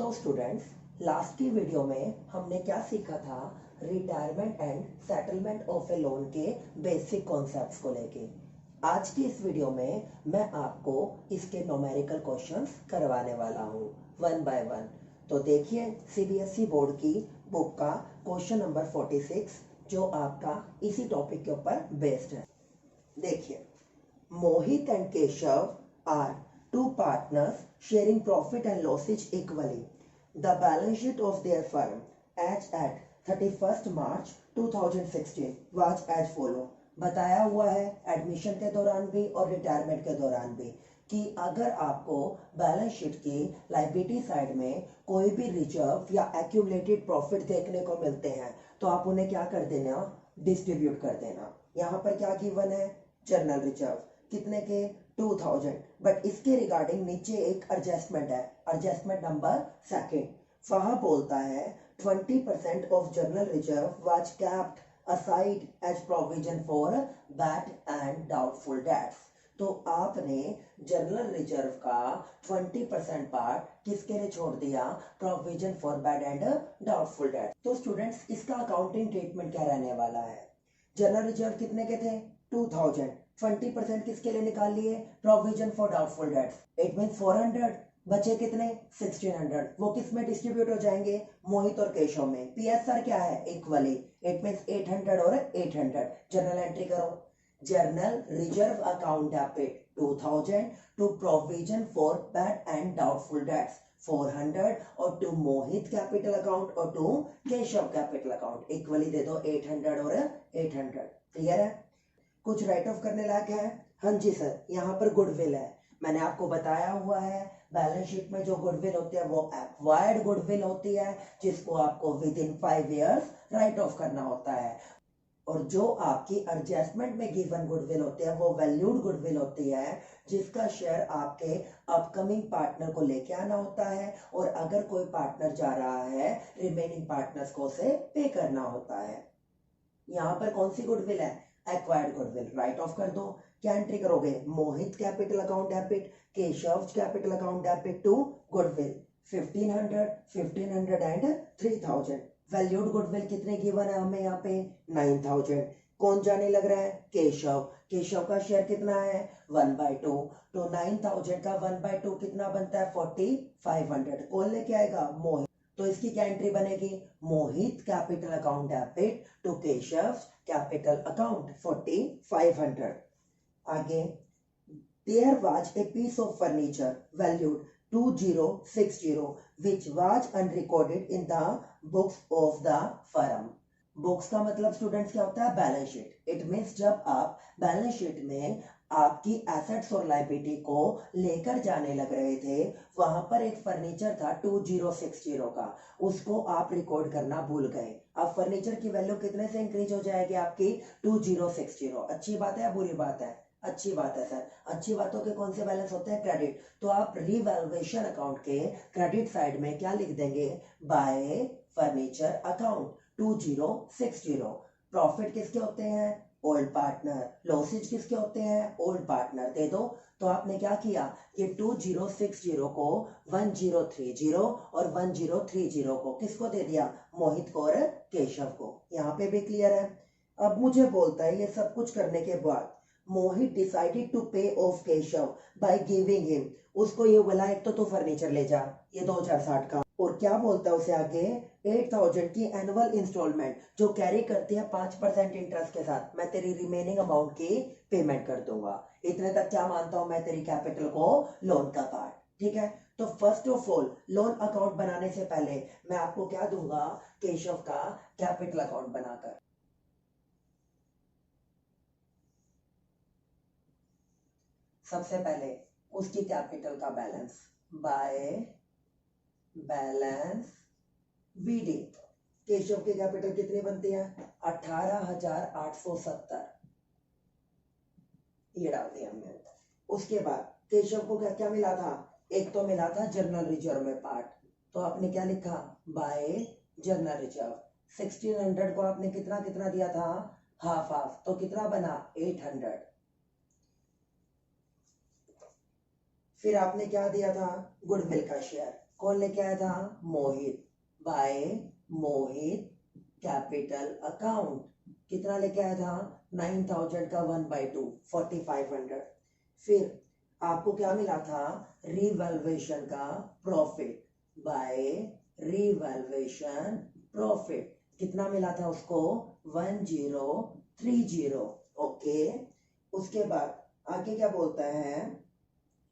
तो students, last की video में हमने क्या सीखा था? Retirement and settlement of a loan के बेसिक कॉन्सेप्ट्स को लेके। आज की इस वीडियो में मैं आपको इसके न्यूमेरिकल क्वेश्चंस करवाने वाला हूँ वन बाय वन। तो देखिए सीबीएसई बोर्ड की बुक का क्वेश्चन नंबर 46 जो आपका इसी टॉपिक के ऊपर बेस्ड है। देखिए, Mohit and Keshav are two partners sharing profit and losses equally. The balance sheet of their firm as at 31st March 2016 was as follow. बताया हुआ है एडमिशन के दौरान भी और रिटायरमेंट के दौरान भी कि अगर आपको बैलेंस शीट की लायबिलिटी साइड में कोई भी रिजर्व या एक्यूमुलेटेड प्रॉफिट देखने को मिलते हैं तो आप उन्हें क्या कर देना? डिस्ट्रीब्यूट कर देना। यहाँ पर क्या गिवन है? जर्नल रिजर्व कितने के? 2000। बट इसके रिगार्डिंग नीचे एक एडजस्टमेंट है, एडजस्टमेंट नंबर सेकंड। वहां बोलता है 20% of general reserve was kept aside as provision for bad and doubtful debts. तो आपने जर्नल रिजर्व का 20% पार्ट किसके लिए छोड़ दिया? Provision for bad and doubtful debts. तो स्टूडेंट्स, इसका अकाउंटिंग ट्रीटमेंट क्या रहने वाला है? जर्नल रिजर्व कितने के थे? 2000। 20% किसके लिए निकाल लिए? Provision for doubtful dates. It means 400। बचे कितने? 1600। वो किस में डिस्ट्रीब्यूट हो जाएंगे? मोहित और केशव में। पीएसआर क्या है? इक्वली। इट मींस 800 और 800। जर्नल एंट्री करो। General reserve account debit 2000 to provision for bad and doubtful debts 400 और टू मोहित कैपिटल अकाउंट और to Keshav capital account equally दे दो 800 और 800। क्लियर है? कुछ राइट ऑफ करने लायक है? हाँ जी सर, यहाँ पर गुडविल है। मैंने आपको बताया हुआ है बैलेंस शीट में जो गुडविल होती है वो एक्वायर्ड गुडविल होती है जिसको आपको with in 5 years right of करना होता है। और जो आपकी एडजस्टमेंट में गिवन गुडविल होती है वो वैल्यूड गुडविल होती है जिसका शेयर आपके अपकमिंग पार्टनर को लेके आना होता है और अगर कोई पार्टनर जा रहा है रिमेनिंग पार्टनर्स को उसे पे करना होता है। यहाँ पर कौन सी गुडविल है? Acquired goodwill. राइट ऑफ कर दो। क्या एंट्री करोगे? Mohit capital account debit Keshav capital account debit to goodwill 1500 and 3000। Valued goodwill कितने गिवन है हमें यहाँ पे? 9000। कौन जाने लग रहा है? केशव। केशव का शेयर कितना है? 1/2। तो 9000 का 1/2 कितना बनता है? 4500। कौन लेके आएगा? मोहित। तो इसकी क्या एंट्री बनेगी? Mohit capital account debit to Keshav capital account 4500। आगे, there was a piece of furniture valued 2060 which was unrecorded in the books of the firm. Books का मतलब स्टूडेंट्स क्या होता है? Balance sheet. इट मीन्स जब आप बैलेंस शीट में आपकी एसेट्स और लायबिलिटी को लेकर जाने लग रहे थे वहां पर एक फर्नीचर था 2060 का, उसको आप रिकॉर्ड करना भूल गए। अब फर्नीचर की वैल्यू कितने से इंक्रीज हो जाएगी आपकी? 2060। अच्छी बात है या बुरी बात है? अच्छी बात है सर। अच्छी बातों के कौन से बैलेंस होते हैं? क्रेडिट। तो आप रिवैल्यूएशन अकाउंट के क्रेडिट साइड में क्या लिख देंगे? Bye furniture account 2060। प्रॉफिट किसके होते हैं? Old partner. लॉसेज किसके होते हैं? Old partner. दे दो। तो आपने क्या किया? ये 2060 को 1030 और 1030 को किसको दे दिया? मोहित को और केशव को। यहाँ पे भी क्लियर है? अब मुझे बोलता है ये सब कुछ करने के बाद मोहित डिसाइडेड टू पे of Keshav by giving him. उसको ये बोला एक तो तू फर्नीचर ले जा, ये 2060 का, और क्या बोलता है उसे आगे? 8000 की एनुअल इंस्टॉलमेंट जो कैरी करती है 5% इंटरेस्ट के साथ, मैं तेरी रिमेनिंग अमाउंट की पेमेंट कर दूंगा। इतने तक क्या मानता हूं मैं तेरी कैपिटल को? लोन का पार्ट। ठीक है? तो first of all loan account बनाने से पहले मैं आपको क्या दूंगा? केशव का कैपिटल अकाउंट बनाकर। सबसे पहले उसकी कैपिटल का balance by balance BD. Keshav की कैपिटल कितनी बनती है? 18,870। ये डाल दिया हमने। उसके बाद केशव को क्या क्या मिला था? एक तो मिला था जर्नल रिजर्व में पार्ट, तो आपने क्या लिखा? Bye journal reserve. 1600 को आपने कितना कितना दिया था? Half half. तो कितना बना? 800। फिर आपने क्या दिया था? गुडविल का शेयर। कौन लेके आया था? मोहित। बाय मोहित कैपिटल अकाउंट कितना लेके आया था? 9000 का 1/2 4500। फिर आपको क्या मिला था? रिवैल्यूएशन का प्रॉफिट बाय रिवैल्यूएशन प्रॉफिट कितना मिला था उसको? 1030। ओके, उसके बाद आगे क्या बोलता है?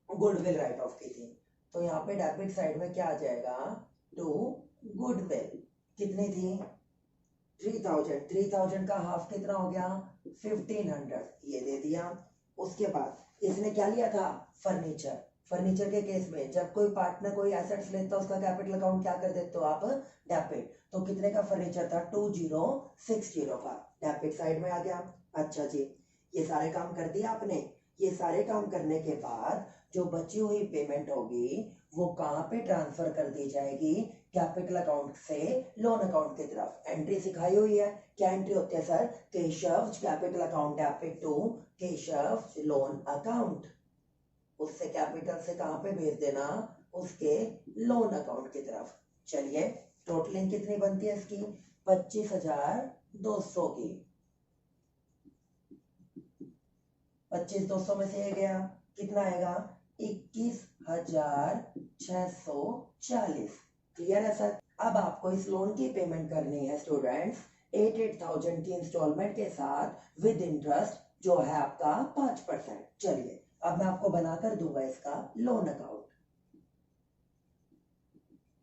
गुडविल राइट ऑफ की थी, तो यहाँ पे डेबिट साइड में क्या आ जाएगा? टू गुडविल कितनी थी? 3000 का हाफ कितना हो गया? 1500, ये दे दिया। उसके बाद इसने क्या लिया था? फर्नीचर। फर्नीचर के केस में जब कोई पार्टनर कोई एसेट्स लेता है उसका कैपिटल अकाउंट क्या कर देते हो आप? डेबिट। तो कितने का फर्नीचर था? 2060 का, डेबिट साइड में आ गया। अच्छा जी, ये सारे काम कर दिया आपने। ये सारे काम करने के बाद जो बची हुई पेमेंट होगी वो कहाँ पे ट्रांसफर कर दी जाएगी? कैपिटल अकाउंट से लोन अकाउंट की तरफ। एंट्री सिखाई हुई है, क्या एंट्री होती है sir? Keshav capital account debit to Keshav loan account. उससे कैपिटल से कहां पे भेज देना? उसके लोन अकाउंट की तरफ। चलिए, टोटलिंग कितनी बनती है इसकी? 25,200 की। 25,200 में से ये गया, कितना आएगा? 21,640। क्लियर है सर? अब आपको इस लोन की पेमेंट करनी है स्टूडेंट्स 8,000 की इंस्टॉलमेंट के साथ विद इंटरेस्ट, जो है आपका 5%। चलिए, अब मैं आपको बनाकर दूंगा इसका लोन अकाउंट।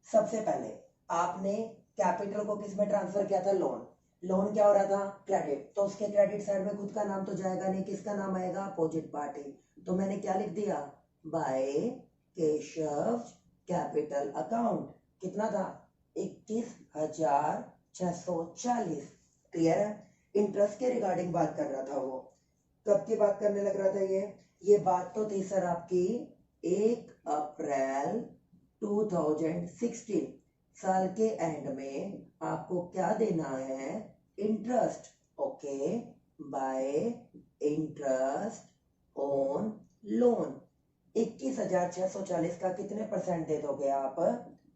सबसे पहले आपने कैपिटल को किस में ट्रांसफर किया था? लोन। लोन क्या हो रहा था? क्रेडिट। तो उसके क्रेडिट साइड में खुद का नाम तो जाएगा नहीं, किसका नाम आएगा? Opposite party. तो मैंने क्या लिख दिया? By Keshav capital account. कितना था? 21,640। क्लियर है? इंटरेस्ट के रिगार्डिंग बात कर रहा था वो। कब की बात करने लग रहा था ये बात तो थी सर आपकी 1 अप्रैल 2016। साल के एंड में आपको क्या देना है? Interest. Okay, bye interest on loan. 21,640 का कितने परसेंट दे दोगे आप?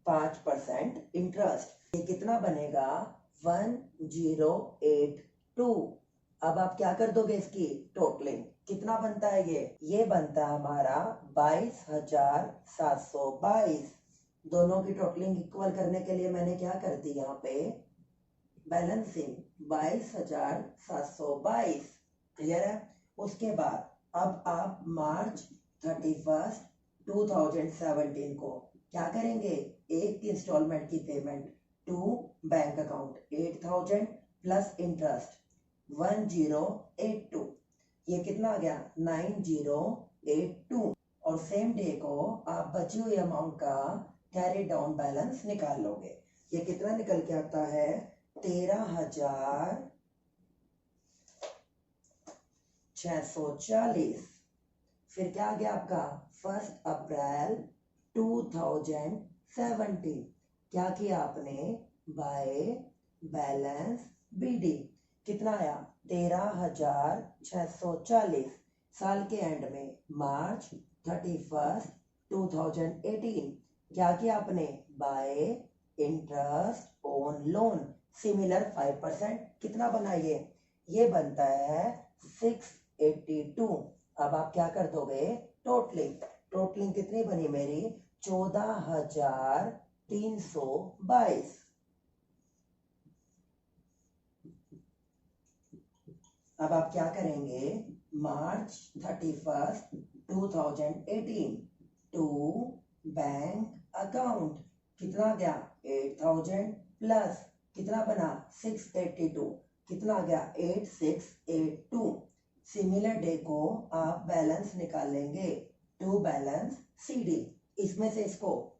5% इंटरेस्ट। ये कितना बनेगा? 1082। अब आप क्या कर दोगे? इसकी टोटलिंग कितना बनता है? ये बनता है हमारा 22,722। दोनों की टोटलिंग इक्वल करने के लिए मैंने क्या कर दी यहाँ पे? बैलेंसिंग 22,722। क्लियर है? उसके बाद अब आप मार्च 31 2017 को क्या करेंगे? एक इंस्टॉलमेंट की payment to bank account 8,000 plus interest 1082। ये कितना आ गया? 9082। और सेम डे को आप बची हुई अमाउंट का कैरी डाउन बैलेंस निकाल लोगे। ये कितना निकल के आता है? 13,640। फिर क्या आ गया आपका? 1 अप्रैल 2017 क्या किया आपने? बाय बैलेंस बीडी कितना आया? 13,640। साल के एंड में मार्च 31 2018 क्या किया आपने? Bye interest on loan similar 5%। कितना बना ये बनता है 682। अब आप क्या कर दोगे? टोटलिंग कितनी बनी मेरी? 14,322। अब आप क्या करेंगे? मार्च 31 2018 टू बैंक अकाउंट कितना गया? 8,000 प्लस कितना बना? 682। कितना आ गया? 8682। सिमिलर डे को आप बैलेंस निकालेंगे टू बैलेंस सीडी। इसमें से इसको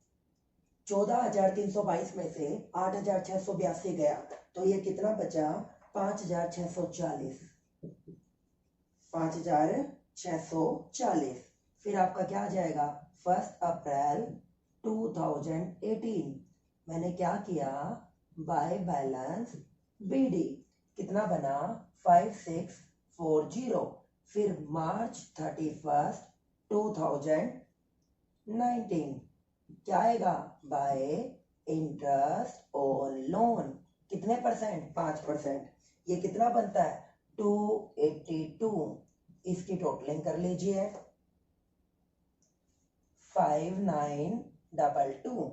14,322 में से 8,682 गया, तो ये कितना बचा? 5,640। 5,640। फिर आपका क्या आ जाएगा? 1 अप्रैल 2018 मैंने क्या किया? बाय बैलेंस बीडी कितना बना? 5640। फिर मार्च 31 2019 क्या आएगा, बाय इंटरेस्ट ऑन लोन। कितने परसेंट, 5%। ये कितना बनता है, 282। इसकी टोटलिंग कर लीजिए, 5922।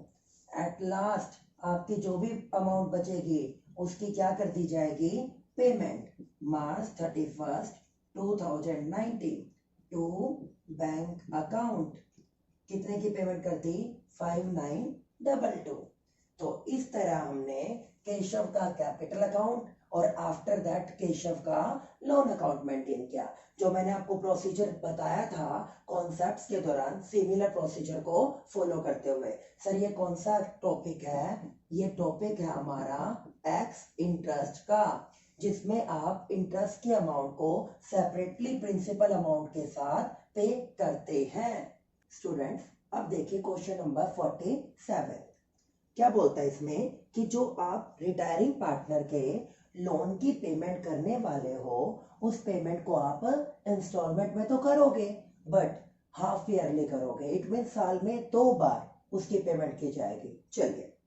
एट लास्ट आपकी जो भी अमाउंट बचेगी उसकी क्या कर दी जाएगी, payment. March 31, 2019 to bank account. कितने की पेमेंट कर दी, 5922। तो इस तरह हमने केशव का कैपिटल अकाउंट और आफ्टर दैट केशव का लोन अकाउंट मेंटेन किया। जो मैंने आपको प्रोसीजर बताया था कॉन्सेप्ट्स के दौरान, सिमिलर प्रोसीजर को फॉलो करते हुए। सर ये कौन सा टॉपिक है, ये टॉपिक है हमारा एक्स इंटरेस्ट का, जिसमें आप इंटरेस्ट की अमाउंट को सेपरेटली प्रिंसिपल अमाउंट के साथ पे करते हैं। स्टूडेंट्स अब देखिए क्वेश्चन नंबर 47। क्या बोलता है इसमें कि जो आप रिटायरिंग पार्टनर के लोन की पेमेंट करने वाले हो उस पेमेंट को आप इंस्टॉलमेंट में तो करोगे बट हाफ ईयरली करोगे। इट मीन साल में 2 बार उसकी पेमेंट की जाएगी। चलिए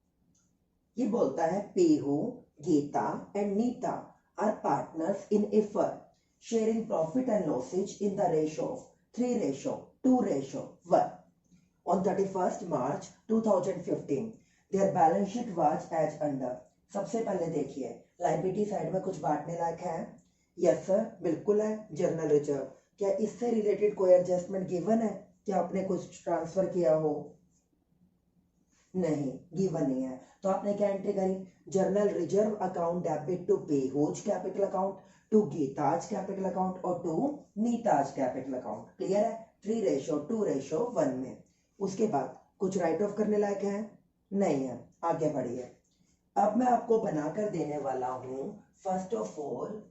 ये बोलता है Pihu, Geeta and Neeta are partners in a firm sharing profit and losses in the ratio of 3:2:1 on 31st March 2015 their balance sheet was as under। सबसे पहले देखिए लाइबिलिटी साइड में कुछ बांटने लायक है, यस सर बिल्कुल है। जर्नल रिजर्व, क्या इससे रिलेटेड कोई एडजस्टमेंट गिवन है, क्या आपने कुछ ट्रांसफर किया हो, नहीं गिवन नहीं है। तो आपने क्या एंट्री करी, general reserve account debit to Pihu's capital account, to Geeta's capital account और to Neeta's capital account. Clear है, 3:2:1 में। उसके बाद कुछ राइट ऑफ करने लायक है, नहीं है। आगे बढ़िए, अब मैं आपको बनाकर देने वाला हूं first of all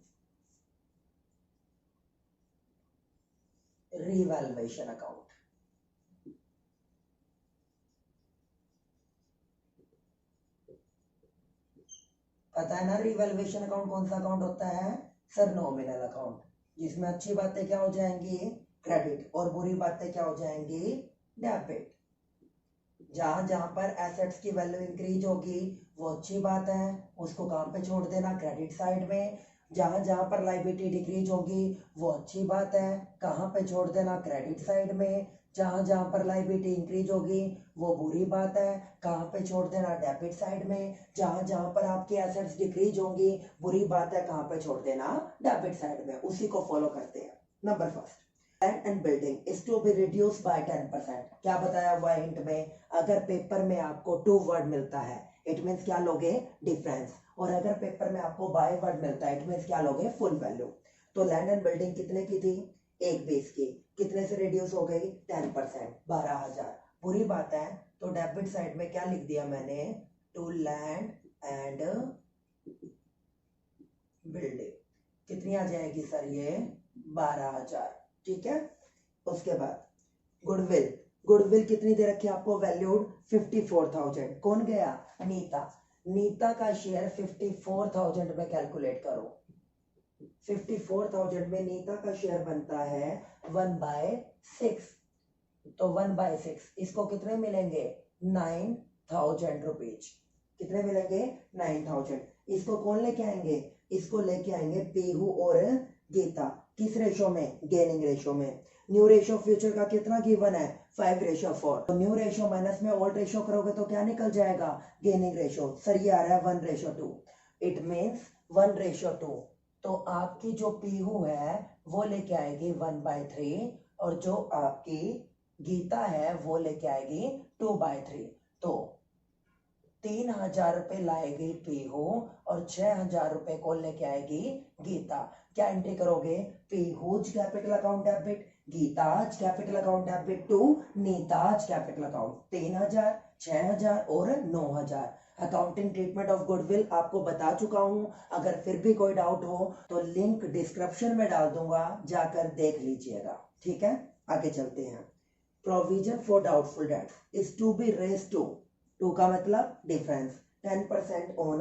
revaluation account. पता है ना रिवैल्यूएशन अकाउंट कौन सा अकाउंट होता है, सर नॉमिनल अकाउंट, जिसमें अच्छी बातें क्या हो जाएंगी, क्रेडिट, और बुरी बातें क्या हो जाएंगी, डेबिट। जहां जहां पर एसेट्स की वैल्यू इंक्रीज होगी वो अच्छी बात है, उसको काम पे छोड़ देना क्रेडिट साइड में। जहां जहां पर लाइबिलिटी डिक्रीज होगी वो अच्छी बात है, कहां पे छोड़ देना, क्रेडिट साइड में। जहां जहां पर लाइबिलिटी इंक्रीज होगी वो बुरी बात है, कहां पे छोड़ देना, डेबिट साइड में। जहां जहां पर आपकी एसेट्स डिक्रीज होंगी बुरी बात है, कहां पे छोड़ देना, डेबिट साइड में। उसी को फॉलो करते हैं। Number first, land and building is to be reduce by 10%। क्या बताया हुआ हिंट में, अगर पेपर में आपको 2 वर्ड मिलता है इट मीन्स क्या लोगे, डिफरेंस। और अगर पेपर में आपको बाय वर्ड मिलता है इट मीन्स क्या लोगे, फुल वैल्यू। तो लैंड एंड बिल्डिंग कितने की थी, 1 की, कितने से रिड्यूस हो गई, 10%, 12,000। बुरी बात है, तो डेबिट साइड में क्या लिख दिया मैंने, टू लैंड एंड बिल्डिंग। कितनी आ जाएगी सर ये, 12,000। ठीक है। उसके बाद गुडविल, गुडविल कितनी दे रखी है आपको, वैल्यूड 54,000। कौन गया, नीता। नीता का शेयर 54,000 में कैलकुलेट करो। 54,000 में नीता का शेयर बनता है 1/6। तो 1/6 इसको कितने मिलेंगे, 9,000 रुपीज। कितने मिलेंगे, 9,000। इसको कौन लेके आएंगे, इसको लेके आएंगे पीहू और गीता। किस रेशो में, गेनिंग रेशो में। न्यू रेशो फ्यूचर का कितना गिवन है, 5:4। तो न्यू रेशो माइनस में ओल्ड रेशो करोगे तो क्या निकल जाएगा, गेनिंग रेशो। सर ये आ रहा है 1:2। It means 1:2। तो आपकी जो पीहू है वो लेके आएगी 1/3 और जो आपकी गीता है वो लेके आएगी 2/3। तो 3,000 रुपए लाएगी पीहू और 6,000 रुपए को लेके आएगी गीता। क्या एंट्री करोगे, Pihu's capital account debit, Geeta's capital account debit to Neeta's capital account. 3,000, 6,000 और 9,000। अकाउंटिंग ट्रीटमेंट ऑफ गुडविल आपको बता चुका हूं। अगर फिर भी कोई डाउट हो तो लिंक डिस्क्रिप्शन में डाल दूंगा, जाकर देख लीजिएगा। ठीक है, आगे चलते हैं। Provision for doubtful debts is to be raise to का मतलब difference, 10% on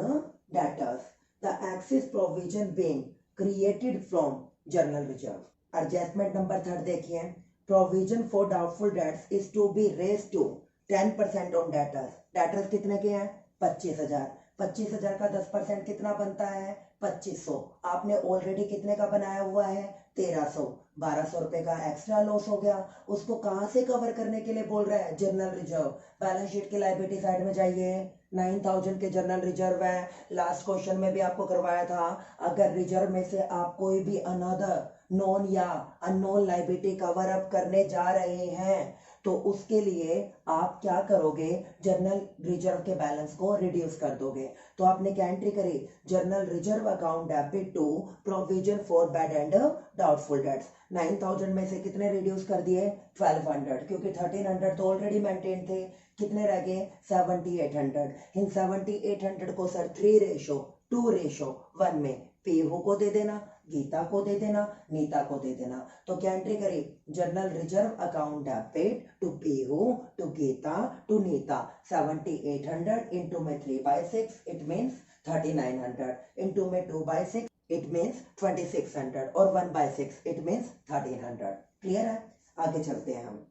debtors. The excess provision being created from general reserve. Adjustment number 3 देखिए, provision for doubtful debts is to be raise to 10% on debtors, debtors कितने के हैं 25,000, 25,000 का 10% कितना बनता है 2500। आपने ऑलरेडी कितने का बनाया हुआ है 1300, 1200 रुपए का एक्स्ट्रा लॉस हो गया। उसको कहां से कवर करने के लिए बोल रहा है जनरल रिजर्व। बैलेंस शीट की लायबिलिटी साइड में जाइए, 9000 के जनरल रिजर्व है। लास्ट क्वेश्चन में भी आपको करवाया था, अगर रिजर्व में से आप कोई भी अनदर नॉन या अननोन लायबिलिटी कवर अप करने जा रहे हैं तो उसके लिए आप क्या करोगे, जर्नल रिजर्व के बैलेंस को रिड्यूस कर दोगे। तो आपने क्या एंट्री करी, general reserve account debit to provision for bad and doubtful debts. 9000 में से कितने रिड्यूस कर दिए 1200, क्योंकि 1300 तो ऑलरेडी मेंटेन थे। कितने रह गए 7800। इन 7800 को सर 3:2:1 में पीहू को दे देना, गीता को दे देना, नीता को दे देना। तो क्या एंट्री करी, general reserve account debit to Pihu to Geeta to Neeta. 7800 into में 3/6 इट मीन्स 3900, इंटू में 2/6 इट मीन्स 2600 और 1/6 इट मीन्स 1300। क्लियर है, आगे चलते हैं हम।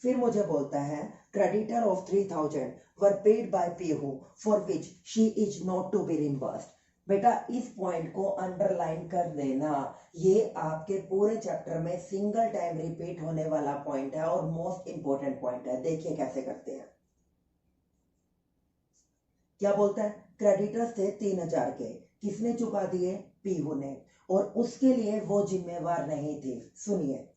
फिर मुझे बोलता है creditor of 3000 were paid by Pihu for which she is not to be reimbursed. बेटा इस पॉइंट को अंडरलाइन कर देना, ये आपके पूरे चैप्टर में सिंगल टाइम रिपीट होने वाला पॉइंट है और मोस्ट इंपॉर्टेंट पॉइंट है। देखिए कैसे करते हैं। क्या बोलता है, क्रेडिटर्स थे 3000 के, किसने चुका दिए पीहू ने, और उसके लिए वो जिम्मेवार नहीं थी। सुनिए,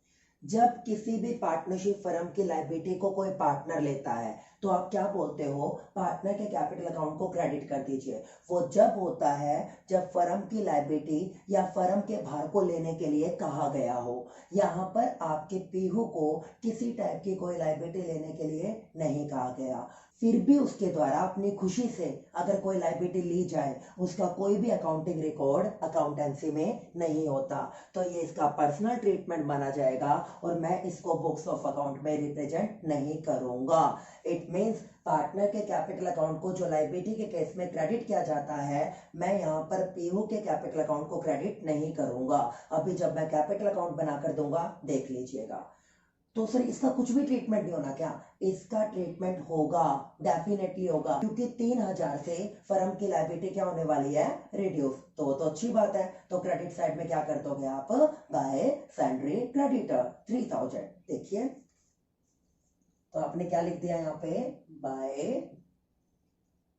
जब किसी भी पार्टनरशिप फर्म की लायबिलिटी को कोई पार्टनर लेता है तो आप क्या बोलते हो, पार्टनर के कैपिटल अकाउंट को क्रेडिट कर दीजिए। वो जब होता है जब फर्म की लायबिलिटी या फर्म के भार को लेने के लिए कहा गया हो। यहाँ पर आपके पीहू को किसी टाइप की कोई लायबिलिटी लेने के लिए नहीं कहा गया, फिर भी उसके द्वारा अपनी खुशी से अगर कोई लायबिलिटी ली जाए उसका कोई भी अकाउंटिंग रिकॉर्ड अकाउंटेंसी में नहीं होता, तो ये इसका पर्सनल ट्रीटमेंट माना जाएगा और मैं इसको बुक्स ऑफ अकाउंट में रिप्रेजेंट नहीं करूंगा। इट मींस पार्टनर के कैपिटल अकाउंट को जो लायबिलिटी के केस में क्रेडिट किया जाता है, मैं यहाँ पर पीहू के कैपिटल अकाउंट को क्रेडिट नहीं करूंगा। अभी जब मैं कैपिटल अकाउंट बनाकर दूंगा देख लीजिएगा। तो सर इसका कुछ भी ट्रीटमेंट नहीं होना क्या, इसका ट्रीटमेंट होगा, डेफिनेटली होगा, क्योंकि 3000 से फर्म की लायबिलिटी क्या होने वाली है रिड्यूस, तो अच्छी बात है। तो क्रेडिट साइड में क्या कर दोगे आप, बाय सैंड्री क्रेडिटर 3000। देखिए तो आपने क्या लिख दिया यहाँ पे, बाय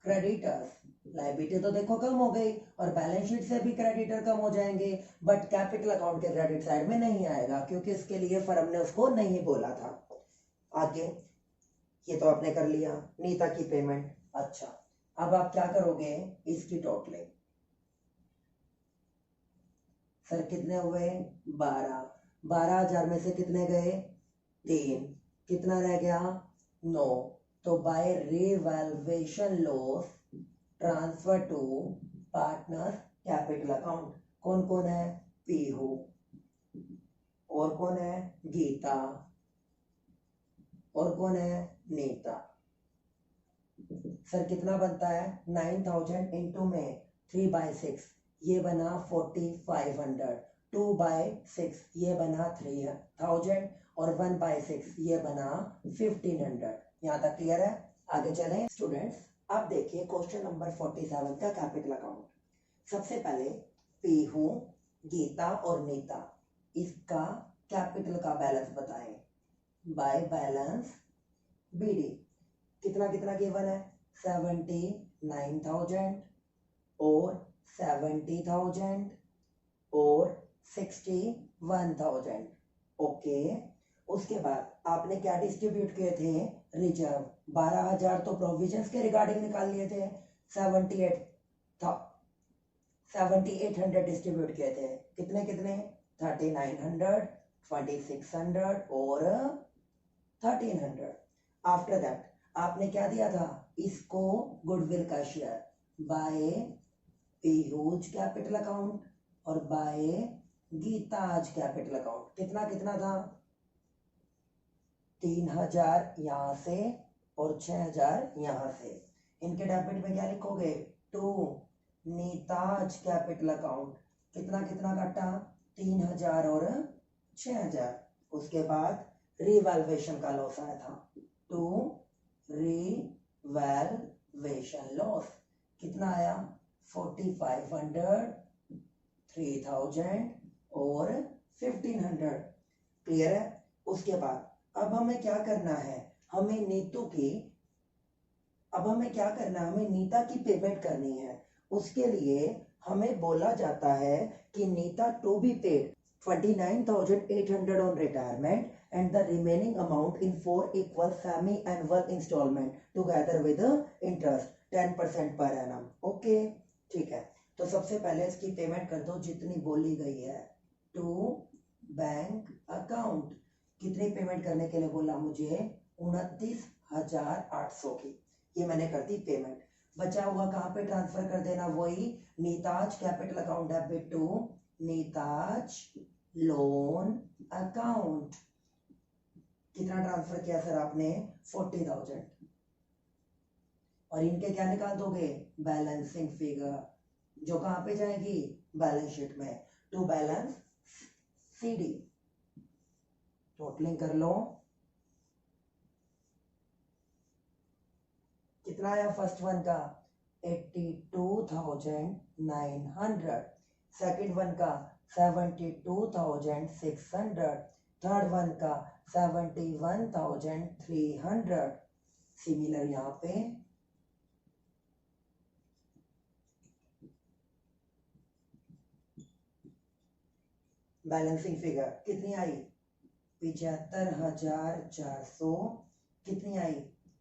क्रेडिटर्स। लायबिलिटी तो देखो कम हो गई और बैलेंस शीट से भी क्रेडिटर कम हो जाएंगे, बट कैपिटल अकाउंट के क्रेडिट साइड में नहीं आएगा क्योंकि इसके लिए फर्म ने उसको नहीं बोला था। आगे ये तो आपने कर लिया, नीता की पेमेंट। अच्छा अब आप क्या करोगे, इसकी टोटलिंग। सर कितने हुए 12, 12,000 में से कितने गए 3, कितना रह गया 9। तो by revaluation loss transfer to partner capital account, कौन कौन है पीहू और कौन है गीता और कौन है नीता। सर कितना बनता है 9000 इंटू में 3/6 ये बना 4500, 2/6 ये बना 3000 और 1/6 ये बना 1500। यहाँ तक क्लियर है, आगे चलें स्टूडेंट्स। अब देखिए क्वेश्चन नंबर 47 का कैपिटल अकाउंट। सबसे पहले पीहू गीता और नीता, इसका कैपिटल का बैलेंस बताएं बाय बैलेंस बीडी। कितना कितना गिवन है 79,000 और 70,000 और 61,000। ओके, उसके बाद आपने क्या डिस्ट्रीब्यूट किए थे रिजर्व, 12,000 तो प्रोविजंस के रिगार्डिंग निकाल लिए थे, 7800 डिस्ट्रीब्यूट किए थे। कितने कितने 3900, 2600 और 1300। आफ्टर दैट आपने क्या दिया था, इसको गुडविल का शेयर बाय पीहूज कैपिटल अकाउंट और बाय गीताज कैपिटल अकाउंट। कितना कितना था 3000 यहाँ से और 6000 यहाँ से। इनके डेबिट में क्या लिखोगे टू नीताज कैपिटल अकाउंट। कितना कितना काटा 3000 और 6000। उसके बाद रिवैल्यूएशन का लॉस आया था टू रिवैल्यूएशन लॉस कितना आया 4500, 3000 और 1500। क्लियर है। उसके बाद अब हमें क्या करना है, हमें नीता की पेमेंट करनी है। उसके लिए हमें बोला जाता है कि Neeta to be paid 29,800 on retirement and the remaining amount in 4 equal semi-annual installment together with the interest 10% per annum। Okay ठीक है, तो सबसे पहले इसकी पेमेंट कर दो जितनी बोली गई है टू बैंक अकाउंट। कितनी पेमेंट करने के लिए बोला मुझे 29,800 की, ये मैंने कर दी पेमेंट। बचा हुआ कहाँ पे ट्रांसफर कर देना, वही Neeta's capital account debit to Neeta's loan account. कितना ट्रांसफर किया सर आपने 40,000, और इनके क्या निकाल दोगे बैलेंसिंग फिगर, जो कहां पे जाएगी बैलेंस शीट में, टू बैलेंस सीडी। टोटलिंग कर लो, कितना आया फर्स्ट वन का 82,900, सेकंड वन का 72,600, थर्ड वन का 71,300। सिमिलर यहाँ पे बैलेंसिंग फिगर कितनी आई 75,400, कितनी आई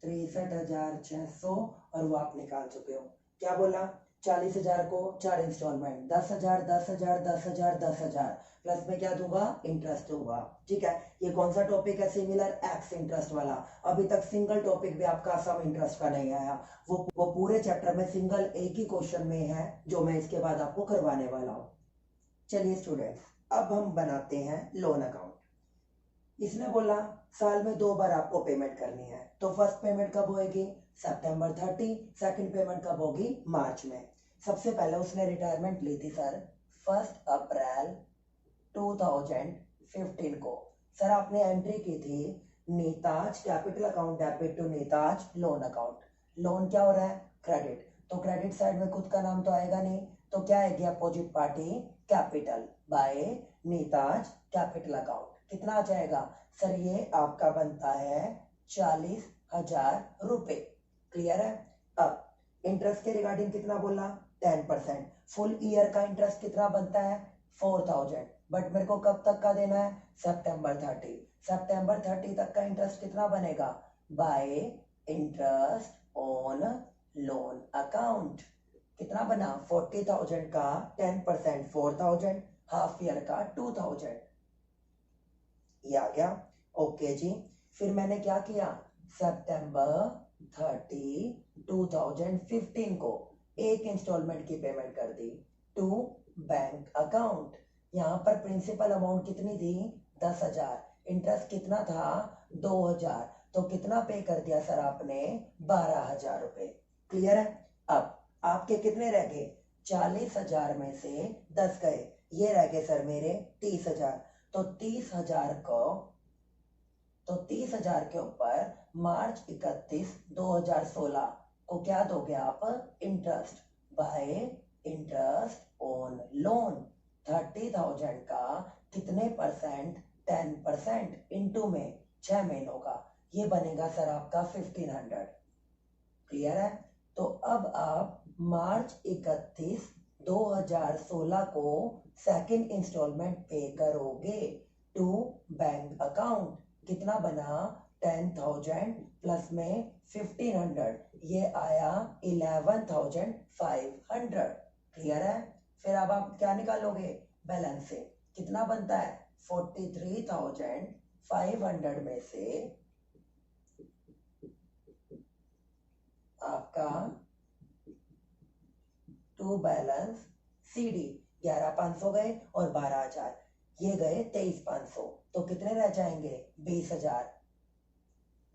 63,600, और वो आप निकाल चुके हो। क्या बोला 40,000 को 4 इंस्टॉलमेंट 10,000 10,000 10,000 10,000 प्लस में क्या दूंगा इंटरेस्ट दूंगा। ठीक है, ये कौन सा टॉपिक है सिमिलर एक्स इंटरेस्ट वाला। अभी तक सिंगल टॉपिक भी आपका सम इंटरेस्ट का नहीं आया, वो पूरे चैप्टर में सिंगल एक ही क्वेश्चन में है जो मैं इसके बाद आपको करवाने वाला हूँ। चलिए स्टूडेंट्स, अब हम बनाते हैं लोन अकाउंट। इसने बोला साल में 2 बार आपको पेमेंट करनी है, तो फर्स्ट पेमेंट कब होएगी सितंबर 30, सेकंड पेमेंट कब होगी मार्च में। सबसे पहले उसने रिटायरमेंट ली थी सर 1 अप्रैल 2015 को। सर आपने एंट्री की थी Neeta's capital account debit to Neeta's loan account. Loan क्या हो रहा है क्रेडिट, तो क्रेडिट साइड में खुद का नाम तो आएगा नहीं, तो क्या आएगी opposite party capital by Neeta's capital account. कितना आ जाएगा सर, ये आपका बनता है 40,000 रुपए। क्लियर है। अब इंटरेस्ट के रिगार्डिंग कितना बोला 10%। फुल ईयर का इंटरेस्ट कितना बनता है 4,000, बट मेरे को कब तक का देना है सितंबर 30। सितंबर 30 तक का इंटरेस्ट कितना बनेगा bye interest on loan account. कितना बना 40,000 का 10% 4,000, हाफ ईयर का 2,000। ये आ गया। ओके जी, फिर मैंने क्या किया सितंबर 30 2015 को एक इंस्टॉलमेंट की पेमेंट कर दी टू बैंक अकाउंट। यहाँ पर प्रिंसिपल अमाउंट कितनी थी 10,000, इंटरेस्ट कितना था 2,000, तो कितना पे कर दिया सर आपने 12,000 रुपए। क्लियर है। अब आपके कितने रह गए 40,000 में से 10 गए, ये रह गए सर मेरे 30,000। तो 30,000 के ऊपर मार्च 31 2016 को क्या दोगे आप interest by interest on loan. 30,000 का कितने परसेंट 10% इंटू में 6 महीनों का, ये बनेगा सर आपका 1500। क्लियर है। तो अब आप मार्च 31 2016 को सेकंड इंस्टॉलमेंट पे करोगे टू बैंक अकाउंट। कितना बना 10,000 प्लस में 1500, ये आया 11,500। क्लियर है। फिर अब आप क्या निकालोगे बैलेंस से, कितना बनता है 43,500 में से आपका टू बैलेंस सीडी 11,500 गए और 12,000, ये गए 23,500, तो कितने रह जाएंगे 20,000।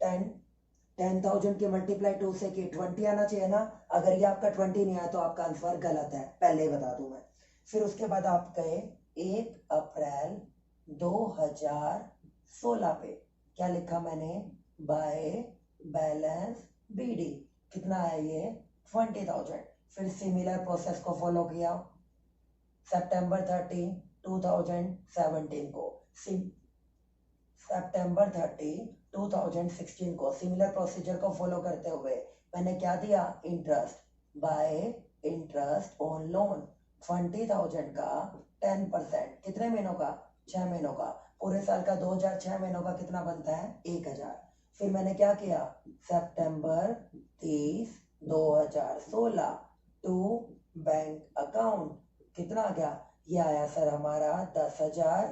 10,000 के मल्टीप्लाई 2 से कि 20 आना चाहिए ना, अगर ये आपका 20 नहीं आया तो आपका आंसर गलत है, पहले ही बता दूं मैं। फिर उसके बाद आप गए 1 अप्रैल 2016 पे, क्या लिखा मैंने बाय बैलेंस BD कितना है ये 20,000। फिर सिमिलर प्रोसेस को फॉलो किया सितंबर 30 2017 को, सितंबर 30 2016 को सिमिलर प्रोसीजर को फॉलो करते हुए मैंने क्या दिया, interest by interest on loan 20,000 का 10%, कितने महीनों का, 6 महीनों का, पूरे साल का 2000, 6 महीनों का कितना बनता है 1000। फिर मैंने क्या किया, सितंबर 30 2016 टू बैंक अकाउंट कितना आ गया, ये आया सर हमारा 10,000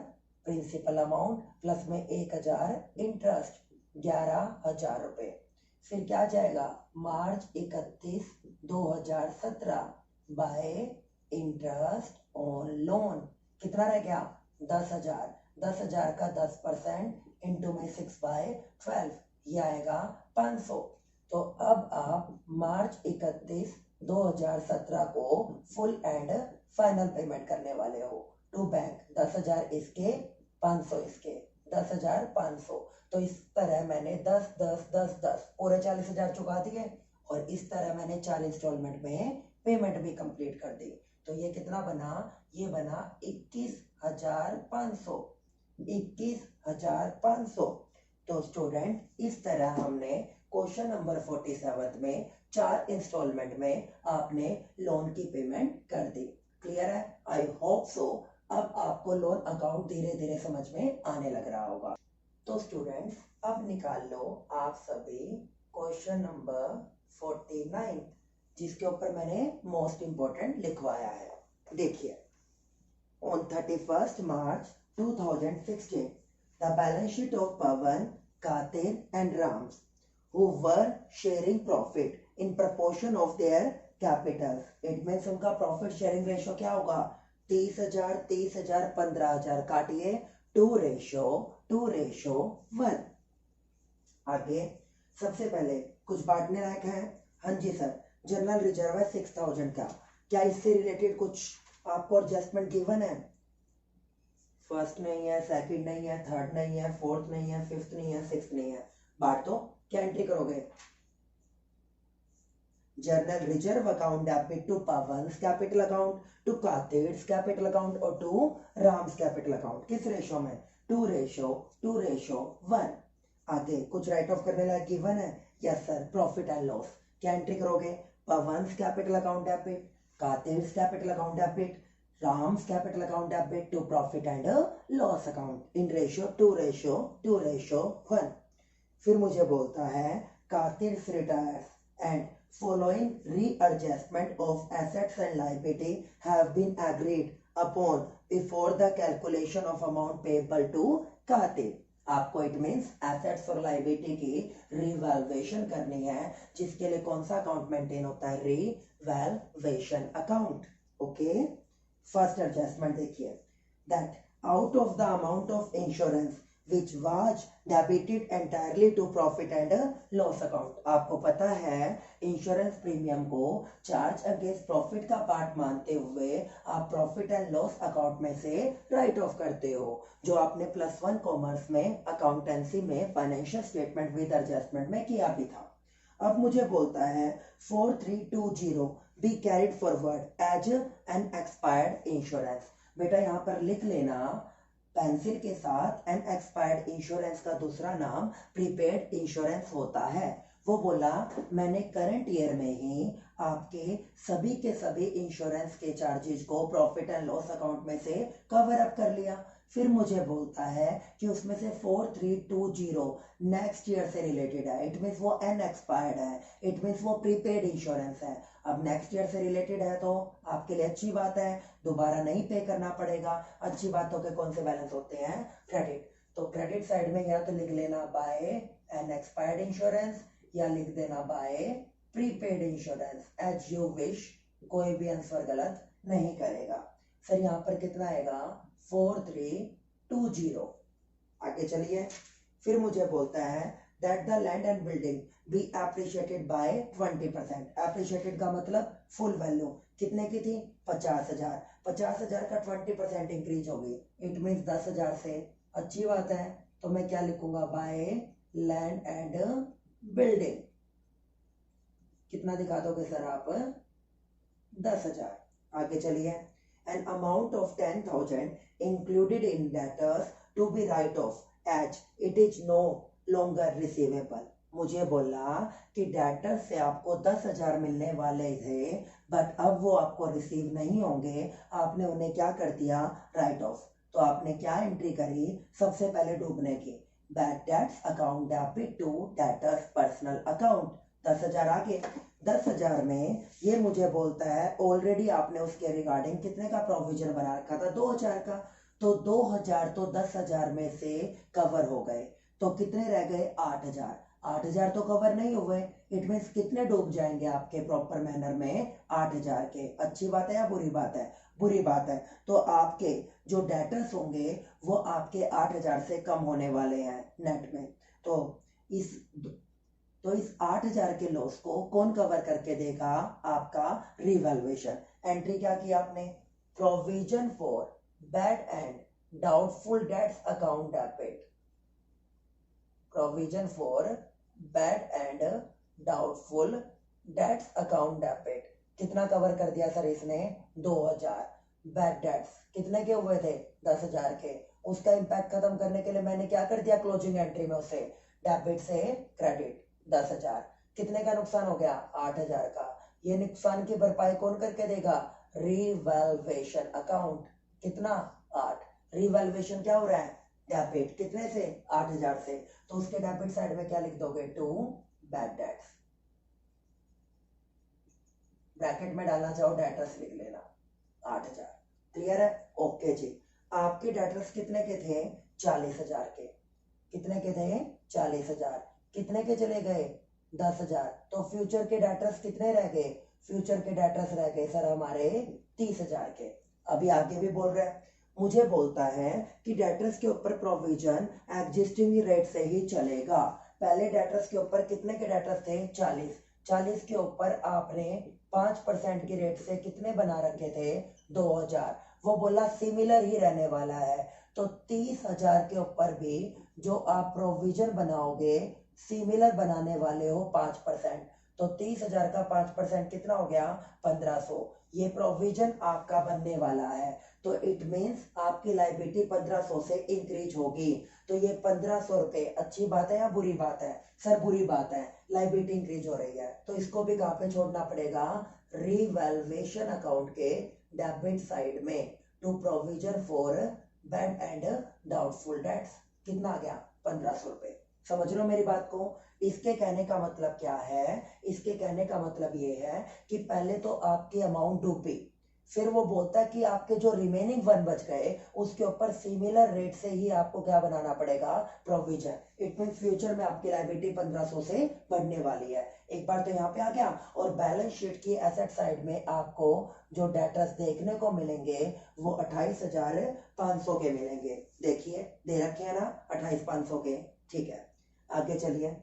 प्रिंसिपल अमाउंट प्लस में 1,000 इंटरेस्ट 11,000 रुपए। फिर क्या जाएगा, मार्च 31 2017 बाय इंटरेस्ट ऑन लोन कितना रह गया 10,000, 10,000 का 10% इंटू में 6/12 ये आएगा 500। तो अब आप मार्च 31 2017 को फुल एंड फाइनल पेमेंट करने वाले हो टू बैंक, 10,000 इसके 500 इसके 10,500। तो इस तरह मैंने 10 10 10 10 पूरे 40,000 चुका दिए और इस तरह मैंने 4 इंस्टॉलमेंट में पेमेंट भी कंप्लीट कर दी। तो ये कितना बना, ये बना 21,500, 21,500। तो स्टूडेंट इस तरह हमने क्वेश्चन नंबर 47 में 4 इंस्टॉलमेंट में आपने लोन की पेमेंट कर दी। क्लियर है, आई होप सो। अब आपको लोन अकाउंट धीरे धीरे समझ में आने लग रहा होगा। तो स्टूडेंट्स अब निकाल लो आप सभी क्वेश्चन नंबर 49 जिसके ऊपर मैंने मोस्ट इंपोर्टेंट लिखवाया है। देखिए, on 31st March 2016 the balance sheet of Pawan, Katir and Rams who were sharing profit in proportion of their capitals. It means उनका प्रॉफिट शेयरिंग रेशो क्या होगा, 30,000 30,000 15,000 काटिए 2:1। आगे सबसे पहले कुछ बांटने लायक है, हाँ जी सर, जनरल रिजर्व है 6,000 का, क्या इससे रिलेटेड कुछ आपको एडजस्टमेंट गिवन है, फर्स्ट नहीं है, सेकंड नहीं है, थर्ड नहीं है, फोर्थ नहीं है, फिफ्थ नहीं है, सिक्स्थ नहीं है, बांट दो। क्या एंट्री करोगे, general reserve account debit to Pawan's capital account, to कातिर्स capital account और टू राम्स कैपिटल अकाउंट, किस रेशो में, 2:1। आगे कुछ राइट ऑफ करने लायक गिवन है, yes sir, profit and loss, क्या एंट्री करोगे, Pawan's capital account debit, Qadir's capital account debit, Ram's capital account debit to profit and loss account in ratio 2:1। फिर मुझे बोलता है Qadir's retires and following readjustment of assets and liability have been agreed upon before the calculation of amount payable to Katir। आपको it means assets और liability की revaluation करनी है, जिसके लिए कौन सा अकाउंट मेंटेन होता है, revaluation account. Okay, first adjustment देखिए, that out of the amount of insurance which was debited entirely to profit and loss account। आपको पता है इंश्योरेंस प्रीमियम को चार्ज अगेंस्ट प्रॉफिट का पार्ट मानते हुए आप प्रॉफिट एंड लॉस अकाउंट में से राइट ऑफ करते हो, जो आपने +1 कॉमर्स में अकाउंटेंसी में फाइनेंशियल स्टेटमेंट विद एडजस्टमेंट में किया भी था। अब मुझे बोलता है 4320 be carried forward as an expired insurance. बेटा यहाँ पर लिख लेना पेंसिल के साथ, एन एक्सपायर्ड इंश्योरेंस का दूसरा नाम प्रीपेड इंश्योरेंस होता है। वो बोला मैंने करंट ईयर में ही आपके सभी के सभी इंश्योरेंस के चार्जेस को प्रॉफिट एंड लॉस अकाउंट में से कवर अप कर लिया। फिर मुझे बोलता है कि उसमें से 4320 नेक्स्ट ईयर से रिलेटेड है, इट मीन्स वो एन एक्सपायर्ड है, इट मीन्स वो प्रीपेड इंश्योरेंस है। अब नेक्स्ट ईयर से रिलेटेड है तो आपके लिए अच्छी बात है, दोबारा नहीं पे करना पड़ेगा। अच्छी बातों के कौन से बैलेंस होते हैं, क्रेडिट। तो क्रेडिट साइड में या तो लिख लेना बाय एन एक्सपायर्ड इंश्योरेंस या लिख देना by prepaid insurance, as you wish, कोई भी आंसर गलत नहीं करेगा। सर यहाँ पर कितना आएगा 4320। आगे चलिए, फिर मुझे बोलता है that the land and building be appreciated by 20%। Appreciated का मतलब फुल वैल्यू कितने की थी 50,000, 50,000 का 20% इंक्रीज होगी, इट मीन्स 10,000 से। अच्छी बात है, तो मैं क्या लिखूंगा बाय लैंड एंड बिल्डिंग। कितना दिखा दोगे सर आप? 10,000। आगे चलिए। An amount of 10,000 included in debtors to be write off as it is no longer receivable. मुझे बोला कि डेटर से आपको 10,000 मिलने वाले थे, बट अब वो आपको रिसीव नहीं होंगे। आपने उन्हें क्या कर दिया? Write off. तो आपने क्या एंट्री करी? सबसे पहले डूबने की, bad debts account debit to debtors personal account. 10,000 आगे। 10,000 में ये मुझे बोलता है ऑलरेडी आपने उसके रिगार्डिंग कितने का प्रोविजन बना रखा था? 2,000 का। तो 2,000 तो 10,000 में से कवर हो गए, तो कितने रह गए? 8,000। 8,000 तो कवर नहीं हुए। इट मीन्स कितने डूब जाएंगे आपके प्रॉपर मैनर में? 8,000 के। अच्छी बात है या बुरी बात है? बुरी बात है। तो आपके जो डेटर्स होंगे वो आपके 8,000 से कम होने वाले हैं नेट में। तो इस 8,000 के लॉस को कौन कवर करके देगा? आपका रिवैल्यूएशन। एंट्री क्या की आपने? Provision for bad and doubtful dates account debit. Provision for bad and doubtful dates account debit. कितना कवर कर दिया सर इसने? 2,000। बैड डेट्स कितने के हुए थे? 10,000 के। उसका इंपैक्ट खत्म करने के लिए मैंने क्या कर दिया? क्लोजिंग एंट्री में उसे डेबिट से क्रेडिट 10,000। कितने का नुकसान हो गया? 8,000 का। ये नुकसान की भरपाई कौन करके देगा? Revaluation account. कितना? 8। रिवैल्यूएशन क्या हो रहा है? डेबिट। कितने से? 8,000 से। तो उसके डेबिट साइड में क्या लिख दोगे? To bad debts. ब्रैकेट में डालना चाहो डेटर्स लिख लेना। 8,000। क्लियर है? ओके जी। आपके डेटर्स कितने के थे? 40,000 के। कितने के थे? 40,000। कितने के चले गए? 10,000। तो फ्यूचर के डेटर्स कितने रह गए? फ्यूचर के डेटर्स रह गए सर हमारे 30,000 के। अभी आगे भी बोल रहे हैं, मुझे बोलता है कि डेटर्स के ऊपर प्रोविजन एग्जिस्टिंग रेट से ही चलेगा। पहले डेटर्स के ऊपर कितने के डेटर्स थे? 40। 40 के ऊपर आपने 5% की रेट से कितने बना रखे थे? 2,000। वो बोला सिमिलर ही रहने वाला है। तो 30,000 के ऊपर भी जो आप प्रोविजन बनाओगे सिमिलर बनाने वाले हो 5%। तो 30,000 का 5% कितना हो गया? 1,500। ये प्रोविजन आपका बनने वाला है। तो इट मीन्स आपकी लाइबिलिटी 1,500 से इंक्रीज होगी। तो ये 1,500 रुपए अच्छी बात है या बुरी बात है? सर बुरी बात है। लाइबिलिटी इंक्रीज हो रही है, तो इसको भी कहां पे छोड़ना पड़ेगा? रिवैल्यूएशन अकाउंट के डेबिट साइड में to provision for bad and doubtful debts. कितना आ गया? 1,500 रुपए। समझ लो मेरी बात को? इसके कहने का मतलब क्या है? इसके कहने का मतलब ये है कि पहले तो आपकी अमाउंट डूबी, फिर वो बोलता है कि आपके जो रिमेनिंग 1 बच गए उसके ऊपर सिमिलर रेट से ही आपको क्या बनाना पड़ेगा? प्रोविजन। इट मीन फ्यूचर में आपकी लायबिलिटी 1,500 से बढ़ने वाली है। एक बार तो यहाँ पे आ गया। और बैलेंस शीट की एसेट साइड में आपको जो डेटर्स देखने को मिलेंगे वो 28,500 के मिलेंगे। देखिए दे रखे हैं ना 28,500 के। ठीक है, आगे चलिए।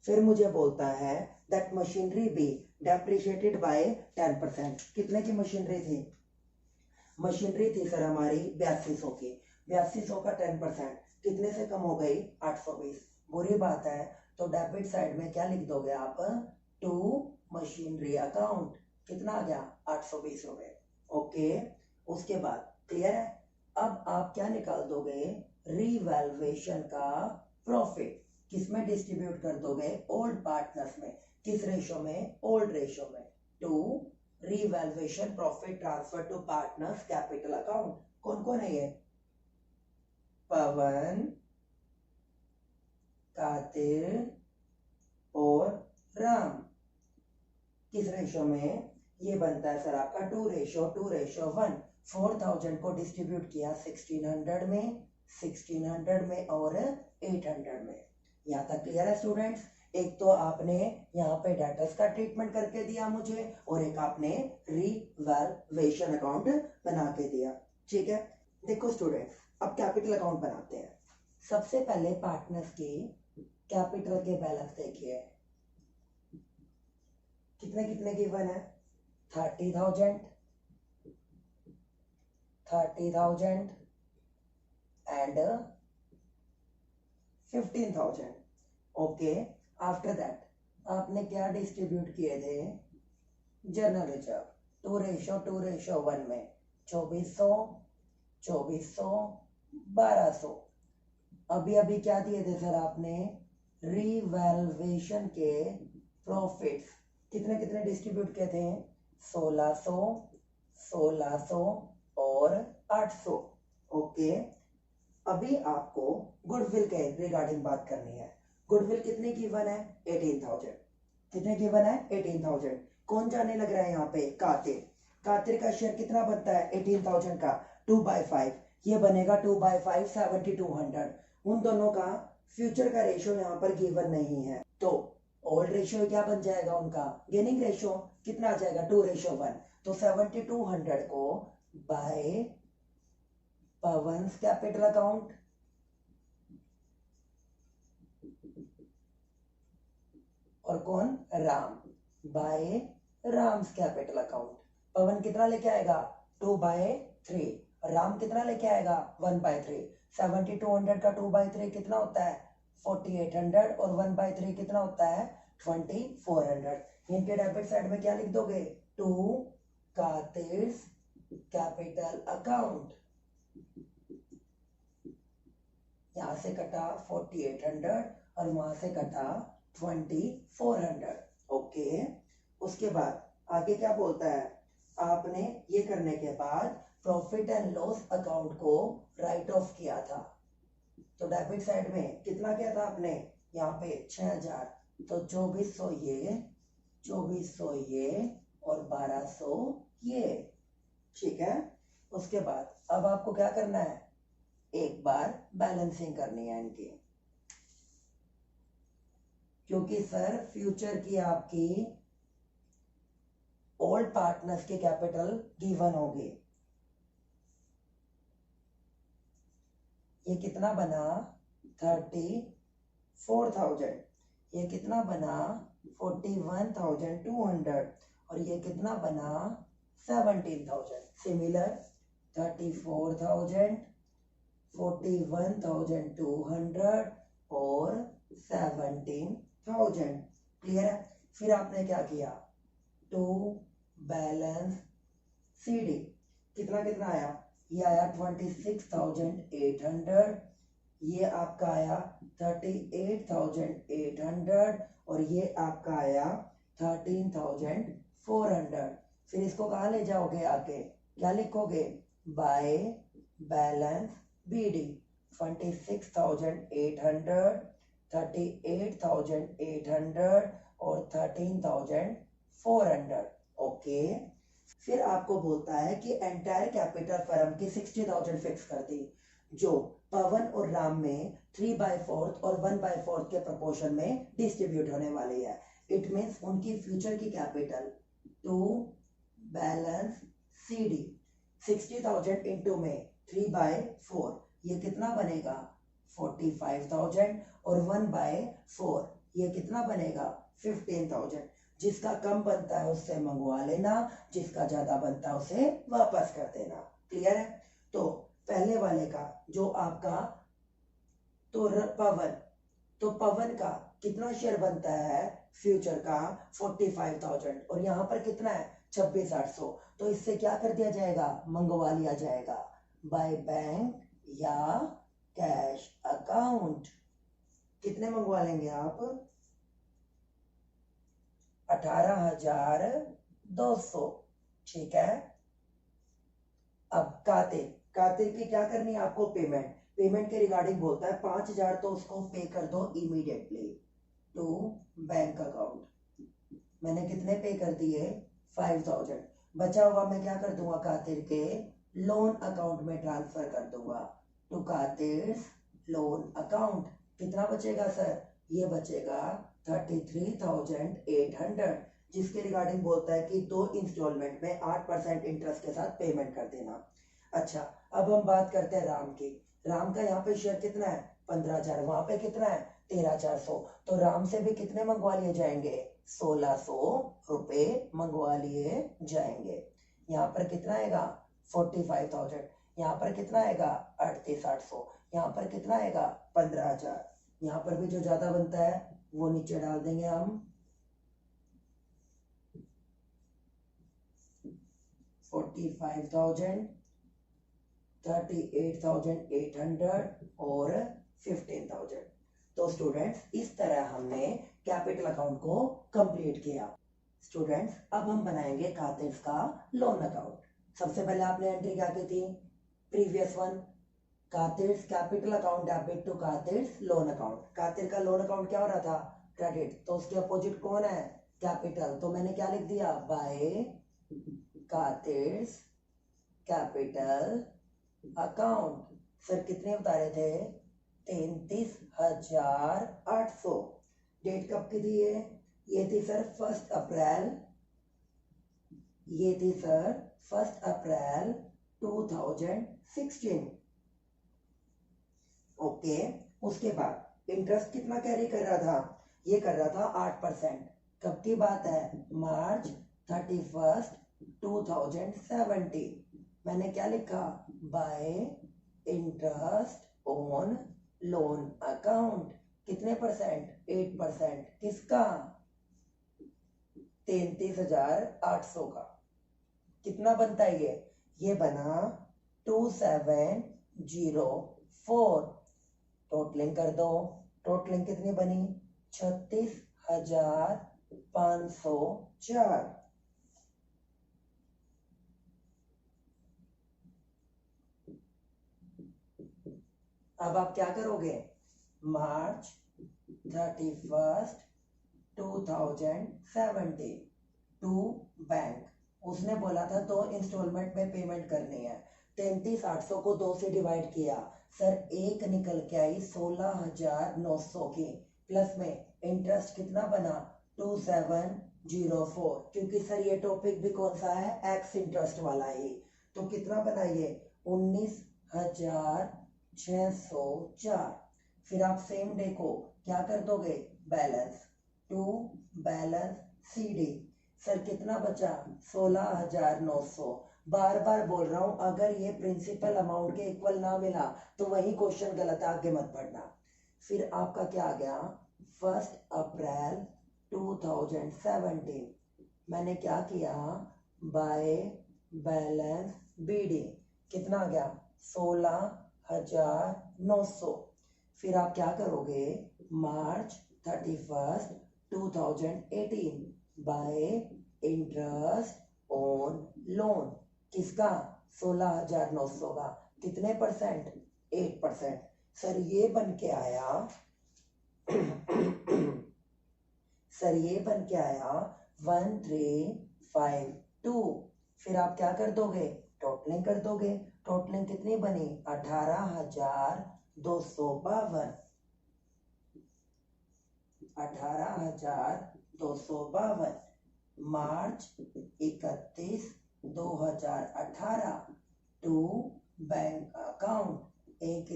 फिर मुझे बोलता है that machinery be depreciated by 10%। कितने की मशीनरी थी? मशीनरी थी सर हमारी 8200 की। 8200 का 10% कितने से कम हो गई? 820। बुरी बात है। तो डेबिट साइड में क्या लिख दोगे आप? To machinery account. कितना आ गया? 820 रुपए। ओके, उसके बाद क्लियर है? अब आप क्या निकाल दोगे? रिवैल्यूएशन का प्रॉफिट। किसमें डिस्ट्रीब्यूट कर दोगे? ओल्ड पार्टनर्स में। किस रेशो में? ओल्ड रेशो में। To revaluation profit transfer to partners capital account. कौन कौन है ये? पवन, कातिल और राम। किस रेशो में? ये बनता है सर आपका 2:1। 4,000 को डिस्ट्रीब्यूट किया 1,600 में, 1,600 में और 800 में। यहाँ तक क्लियर है स्टूडेंट्स? एक तो आपने यहाँ पे डेटर्स का ट्रीटमेंट करके दिया मुझे, और एक आपने रिवैल्यूएशन अकाउंट बना के दिया। ठीक है, देखो स्टूडेंट्स, अब कैपिटल अकाउंट बनाते हैं। सबसे पहले पार्टनर्स की कैपिटल के बैलेंस देखिए। कितने कितने गिवन है? 30,000, 30,000 and 15,000. Okay, after that आपने क्या डिस्ट्रीब्यूट किए थे? जनरल रिजर्व 2:1 में 2400, 2400, 1200। अभी अभी क्या दिए थे सर आपने? रिवैल्यूएशन के प्रॉफिट्स कितने कितने डिस्ट्रीब्यूट किए थे? 1600, 1600 और 800। ओके, अभी आपको गुडविल के रिगार्डिंग बात करनी है। गुडविल कितने गिवन है? 18,000। कितने गिवन है? 18,000। कौन जाने लग रहा है यहाँ पे? कातिर। कातिर का शेयर कितना बनता है 18,000 का? 2/5। ये बनेगा 2/5, 7200। उन दोनों का फ्यूचर का रेशियो यहाँ पर गिवन नहीं है, तो ओल्ड रेशियो क्या बन जाएगा उनका? गेनिंग रेशियो कितना आ जाएगा? 2:1। तो 7200 को बाय पवन्स कैपिटल अकाउंट, और कौन? Ram, by Ram's capital account. Pawan कितना लेके आएगा? 2/3। राम कितना लेके आएगा? 1/3। 7200 का 2/3 कितना होता है? 4800। और 1/3 कितना होता है? 2400। इनके डेबिट साइड में क्या लिख दोगे? To कातिर्स capital account. यहां से कटा 4800 और वहां से कटा 2400। ओके, उसके बाद आगे क्या बोलता है? आपने ये करने के बाद प्रॉफिट एंड लॉस अकाउंट को राइट ऑफ किया था, तो डेबिट साइड में कितना किया था आपने? यहाँ पे 6000, तो 2400 ये, 2400 ये और 1200 ये। ठीक है, उसके बाद अब आपको क्या करना है? एक बार बैलेंसिंग करनी है इनकी, क्योंकि सर फ्यूचर की आपकी ओल्ड पार्टनर्स के कैपिटल गिवन होगी। ये कितना बना? 34,000। ये कितना बना? 41,200। और ये कितना बना? 17,000। सिमिलर 34,000, 41,200 और 17,000। क्लियर है? फिर आपने क्या किया? टू बैलेंस सीडी कितना कितना आया? ये आया 26,800, ये आपका आया 38,800 और ये आपका आया 13,400। फिर इसको कहाँ ले जाओगे? आगे क्या लिखोगे? बाय बैलेंस बीडी 26,800, 38,800 और 13,400। ओके, फिर आपको बोलता है कि एंटायर कैपिटल फर्म की 60,000 फिक्स कर दी, जो पवन और राम में 3/4 और 1/4 के प्रोपोर्शन में डिस्ट्रीब्यूट होने वाली है। इट मीन्स उनकी फ्यूचर की capital to balance CD 60,000 into में 3/4, ये कितना बनेगा? 45,000 और 1/4 ये कितना बनेगा? 15,000। जिसका कम बनता है उससे मंगवा लेना, जिसका ज्यादा बनता है उसे वापस कर देना। क्लियर है? तो पहले वाले का जो आपका तो पवन का कितना शेयर बनता है फ्यूचर का? 45,000 और यहाँ पर कितना है? 26,800। तो इससे क्या कर दिया जाएगा? मंगवा लिया जाएगा बाय बैंक या कैश अकाउंट। कितने मंगवा लेंगे आप? 18,200। ठीक है, अब कातिर की क्या करनी है आपको? पेमेंट के रिगार्डिंग बोलता है 5,000 तो उसको पे कर दो इमीडिएटली टू बैंक अकाउंट। मैंने कितने पे कर दिए? 5,000। बचा हुआ मैं क्या कर दूंगा? कातिर के लोन अकाउंट में ट्रांसफर कर दूंगा टू कातिर लोन अकाउंट। कितना बचेगा सर? ये बचेगा 33,800, जिसके रिगार्डिंग बोलता है कि 2 इंस्टॉलमेंट में 8% इंटरेस्ट के साथ पेमेंट कर देना। अच्छा, अब हम बात करते हैं राम की। राम का यहाँ पे शेयर कितना है? 15,000। वहां पे कितना है? 13,400। तो राम से भी कितने मंगवा लिए जाएंगे? 1,600 रुपए मंगवा लिए जाएंगे। यहाँ पर कितना आएगा? 45,000। यहाँ पर कितना आएगा? 38,800। यहाँ पर कितना आएगा? 15,000। यहाँ पर भी जो ज्यादा बनता है वो नीचे डाल देंगे हम 45,000, 38,800 और 15,000। तो स्टूडेंट्स इस तरह हमने कैपिटल अकाउंट को कंप्लीट किया। स्टूडेंट्स अब हम बनाएंगे कातिर्स का लोन अकाउंट। सबसे पहले आपने एंट्री क्या की थी, previous one, Katir's capital account debit to Katir's loan account. Katir का लोन अकाउंट क्या हो रहा था, क्रेडिट, तो उसके अपोजिट कौन है, कैपिटल। तो मैंने क्या लिख दिया, बाय कातिर्स कैपिटल अकाउंट। सर कितने बता रहे थे, 33,800। डेट कब की थी ये थी सर 1 अप्रैल, ये थी सर 1 अप्रैल 2016। ओके, उसके बाद इंटरेस्ट कितना कैरी कर रहा था, ये कर रहा था 8%। कब की बात है, मार्च 31, 2017। मैंने क्या लिखा, by interest on loan account. कितने परसेंट, 8%। किसका, 33,800 का। कितना बनता है ये बना 2704। टोटलिंग कर दो, टोटलिंग कितनी बनी, 36,504। अब आप क्या करोगे, मार्च 31, 2017 टू बैंक। उसने बोला था 2 इंस्टॉलमेंट में पेमेंट करनी है। 33,800 को 2 से डिवाइड किया, सर एक निकल के आई 16,900 की। प्लस में इंटरेस्ट कितना बना, 2704। क्योंकि सर ये टॉपिक भी कौन सा है, एक्स इंटरेस्ट वाला ही। तो कितना बना ये, 19,604। फिर आप सेम डे को क्या कर दोगे, balance to balance CD। Sir कितना बचा, 16,900। बार बार बोल रहा हूं, अगर ये प्रिंसिपल अमाउंट के इक्वल ना मिला तो वही क्वेश्चन गलत है, आगे मत पढ़ना। फिर आपका क्या आ गया, 1 अप्रैल 2017। मैंने क्या किया, बाय बैलेंस BD। कितना आ गया, 16,900। फिर आप क्या करोगे, मार्च 31, 2018 बाय इंटरेस्ट ऑन लोन। किसका, 16,900 का। कितने परसेंट, 8%। सर ये बन के आया सर ये बन के आया 1352। फिर आप क्या कर दोगे, टोटलिंग कर दोगे। टोटलिंग कितनी बनी, 18,252। 18,252। मार्च 31, 2018 टू बैंक अकाउंट। एक